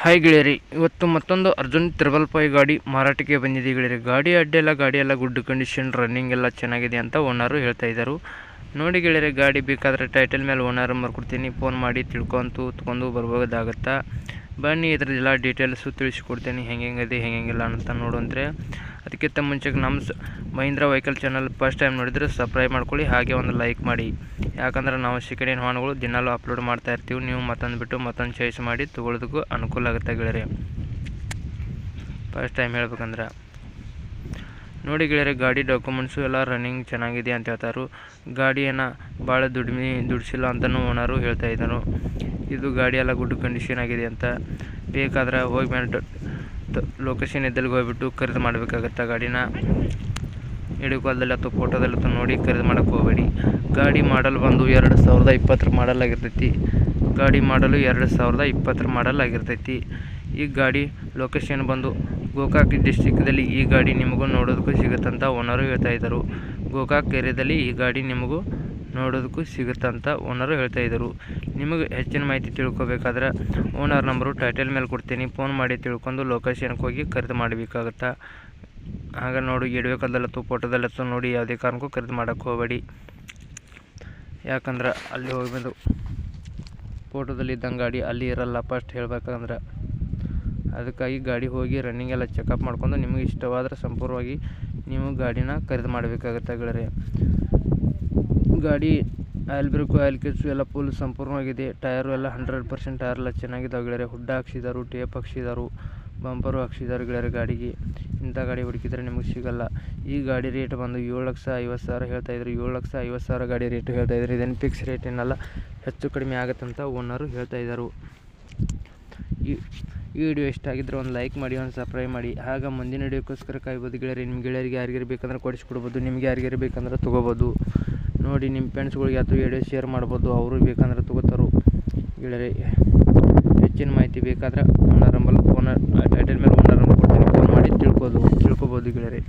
Hi ಗೆಳೆಯರಿ, ಇವತ್ತು ಮತ್ತೊಂದು ಅರ್ಜುನ್ 555 ಗಾಡಿ ಮಾರಾಟಕ್ಕೆ ಬಂದಿದೆ ಗೆಳೆಯರಿ. ಗಾಡಿ ಗಾಡಿ ಎಲ್ಲ ಗುಡ್ ಕಂಡೀಷನ್, ರನ್ನಿಂಗ್ ಎಲ್ಲ ಚೆನ್ನಾಗಿದೆ ಅಂತ ಓನರು ಹೇಳ್ತಾ ಇದ್ದರು. ನೋಡಿ ಗೆಳೆಯರಿ, ಗಾಡಿ ಬೇಕಾದರೆ ಟೈಟಲ್ ಮೇಲೆ ಓನರ್ ನಂಬರ್ ಕೊಡ್ತೀನಿ, ಫೋನ್ ಮಾಡಿ ತೊಗೊಂಡು ಬರ್ಬೋದಾಗತ್ತಾ. ಬನ್ನಿ ಇದರದೆಲ್ಲ ಡೀಟೇಲ್ಸು ತಿಳಿಸ್ಕೊಡ್ತೀನಿ, ಹೆಂಗಿದೆ ಹೆಂಗಿಲ್ಲ ಅಂತ ನೋಡುವಂದರೆ. ಅದಕ್ಕಿಂತ ಮುಂಚೆ ನಮ್ಮ Mahindra vehicle channel first time ನೋಡಿದರೆ ಸಬ್ಸ್ಕ್ರೈಬ್ ಮಾಡ್ಕೊಳ್ಳಿ, ಹಾಗೆ ಒಂದು ಲೈಕ್ ಮಾಡಿ. ಯಾಕಂದರೆ ನಾವು ಸೆಕೆಂಡ್ ಹ್ಯಾಂಡ್ ವಾಹನಗಳು ದಿನಾಲೂ ಅಪ್ಲೋಡ್ ಮಾಡ್ತಾ ಇರ್ತೀವಿ. ನೀವು ಮತ್ತೊಂದು ಚಾಯ್ಸ್ ಮಾಡಿ ತೊಗೊಳೋದಕ್ಕೂ ಅನುಕೂಲ ಆಗುತ್ತೆ ಗೆಳೆಯರೆ. ಫಸ್ಟ್ ಟೈಮ್ ಹೇಳ್ಬೇಕಂದ್ರೆ ನೋಡಿ ಗೆಳೆಯರೆ, ಗಾಡಿ ಡಾಕ್ಯುಮೆಂಟ್ಸು ಎಲ್ಲ ರನ್ನಿಂಗ್ ಚೆನ್ನಾಗಿದೆ ಅಂತ ಹೇಳ್ತಾರು. ಗಾಡಿಯನ್ನು ಭಾಳ ದುಡಿಸಿಲ್ಲ ಅಂತಲೂ ಓನರು ಹೇಳ್ತಾ ಇದ್ದರು. ಇದು ಗಾಡಿ ಎಲ್ಲ ಗುಡ್ ಕಂಡೀಷನ್ ಆಗಿದೆ ಅಂತ. ಬೇಕಾದ್ರೆ ಹೋಗಿ ಮೇಲೆ ಲೊಕೇಶನ್ ಇದ್ದಲ್ಲಿ ಹೋಗ್ಬಿಟ್ಟು ಖರೀದಿ ಮಾಡಬೇಕಾಗತ್ತೆ. ಗಾಡಿನ ವಿಡಿಯೋ ಕಾಲ್ದಲ್ಲಿ ಅಥವಾ ಫೋಟೋದಲ್ಲಿ ಅಥವಾ ನೋಡಿ ಖರೀದಿ ಮಾಡೋಕ್ಕೆ ಹೋಗಬೇಡಿ. ಗಾಡಿ ಮಾಡಲ್ ಬಂದು 2020 ಮಾಡಲ್ ಆಗಿರ್ತೈತಿ. ಗಾಡಿ ಮಾಡಲು 2020 ಮಾಡಲ್ ಆಗಿರ್ತೈತಿ. ಈ ಗಾಡಿ ಲೊಕೇಶನ್ ಬಂದು ಗೋಕಾಕ್ ಡಿಸ್ಟಿಕ್ದಲ್ಲಿ ಈ ಗಾಡಿ ನಿಮಗೂ ನೋಡೋದಕ್ಕೂ ಸಿಗುತ್ತಂತ ಓನರು ಹೇಳ್ತಾ ಇದ್ದರು. ಗೋಕಾಕ್ ಏರಿಯಾದಲ್ಲಿ ಈ ಗಾಡಿ ನಿಮಗೂ ನೋಡೋದಕ್ಕೂ ಸಿಗುತ್ತಂತ ಓನರು ಹೇಳ್ತಾ ಇದ್ದರು. ನಿಮಗೆ ಹೆಚ್ಚಿನ ಮಾಹಿತಿ ತಿಳ್ಕೊಬೇಕಾದ್ರೆ ಓನರ್ ನಂಬರು ಟೈಟಲ್ ಮೇಲೆ ಕೊಡ್ತೀನಿ, ಫೋನ್ ಮಾಡಿ ತಿಳ್ಕೊಂಡು ಲೊಕೇಶನ್ಗೆ ಹೋಗಿ ಖರೀದಿ ಮಾಡಬೇಕಾಗತ್ತಾ. ಆಗ ನೋಡಿ ಎಡಬೇಕಾದಲ್ಲತ್ತು ಫೋಟೋದಲ್ಲತ್ತು ನೋಡಿ ಯಾವುದೇ ಕಾರಣಕ್ಕೂ ಖರೀದಿ ಮಾಡೋಕ್ಕೆ ಹೋಗಬೇಡಿ. ಯಾಕಂದ್ರೆ ಅಲ್ಲಿ ಹೋಗ್ಬೋದು, ಫೋಟೋದಲ್ಲಿ ಇದ್ದಂಗೆ ಗಾಡಿ ಅಲ್ಲಿ ಇರಲ್ಲ ಫಸ್ಟ್ ಹೇಳ್ಬೇಕಂದ್ರೆ. ಅದಕ್ಕಾಗಿ ಗಾಡಿ ಹೋಗಿ ರನ್ನಿಂಗ್ ಎಲ್ಲ ಚೆಕಪ್ ಮಾಡ್ಕೊಂಡು ನಿಮಗೆ ಇಷ್ಟವಾದರೆ ಸಂಪೂರ್ಣವಾಗಿ ನೀವು ಗಾಡಿನ ಖರೀದಿ ಮಾಡಬೇಕಾಗುತ್ತೆ ಗೆಳೆಯರೆ. ಗಾಡಿ ಆಯಿಲ್ ಬ್ರೇಕು ಆಯಿಲ್ ಕಿಟ್ಸು ಎಲ್ಲ ಫುಲ್ ಸಂಪೂರ್ಣವಾಗಿದೆ. ಟಯರು ಎಲ್ಲ 100% ಟಯರ್ ಎಲ್ಲ ಚೆನ್ನಾಗಿದ್ದಾವೆ ಗೆಳೆಯರೆ. ಹುಡ್ಡ ಹಾಕ್ಸಿದಾರು, ಟೇಪ್ ಹಾಕ್ಸಿದಾರು, ಬಂಪರು ಹಾಕ್ಸಿದಾರು ಗೆಳೆಯರೆ. ಗಾಡಿಗೆ ಇಂಥ ಗಾಡಿ ಹುಡುಕಿದ್ರೆ ನಿಮಗೆ ಸಿಗಲ್ಲ. ಈ ಗಾಡಿ ರೇಟ್ ಬಂದು 7,50,000 ಹೇಳ್ತಾಯಿದ್ರು. 7,50,000 ಗಾಡಿ ರೇಟು ಹೇಳ್ತಾಯಿದ್ರು. ಇದೇನು ಫಿಕ್ಸ್ ರೇಟ್ ಏನಲ್ಲ, ಹೆಚ್ಚು ಕಡಿಮೆ ಆಗುತ್ತಂತ ಓನರು ಹೇಳ್ತಾ ಇದ್ದರು. ಈ ವಿಡಿಯೋ ಇಷ್ಟ ಆಗಿದ್ದರೆ ಒಂದು ಲೈಕ್ ಮಾಡಿ, ಒಂದು ಸಬ್ಸ್ಕ್ರೈಬ್ ಮಾಡಿ. ಆಗ ಮುಂದಿನ ವಿಡಿಯೋಕ್ಕೋಸ್ಕರ ಕಾಯ್ಬೋದು ಗೆಳೆಯರಿ. ನಿಮ್ಮ ಗೆಳೆಯರಿಗೆ ಯಾರಿಗಾರು ಬೇಕಂದ್ರೆ ಕೊಡಿಸ್ಕೊಡ್ಬೋದು, ನಿಮಗೆ ಯಾರಿಗಾರು ಬೇಕಂದ್ರೆ ತೊಗೋಬೋದು. ನೋಡಿ ನಿಮ್ಮ ಫ್ರೆಂಡ್ಸ್ಗಳಿಗೆ ಅಥವಾ ವಿಡಿಯೋ ಶೇರ್ ಮಾಡ್ಬೋದು, ಅವರು ಬೇಕಂದ್ರೆ ತೊಗೋತಾರೋ ಗೆಳೆಯರಿ. ಹೆಚ್ಚಿನ ಮಾಹಿತಿ ಬೇಕಾದ್ರೆ ಟೈಟಲ್ ಮೇಲೆ ಓನರ್ ನಂಬರ್ ಕೊಡ್ತೀನಿ, ಫೋನ್ ಮಾಡಿ ತಿಳ್ಕೊಬೋದು ಗೆಳೆಯರಿ.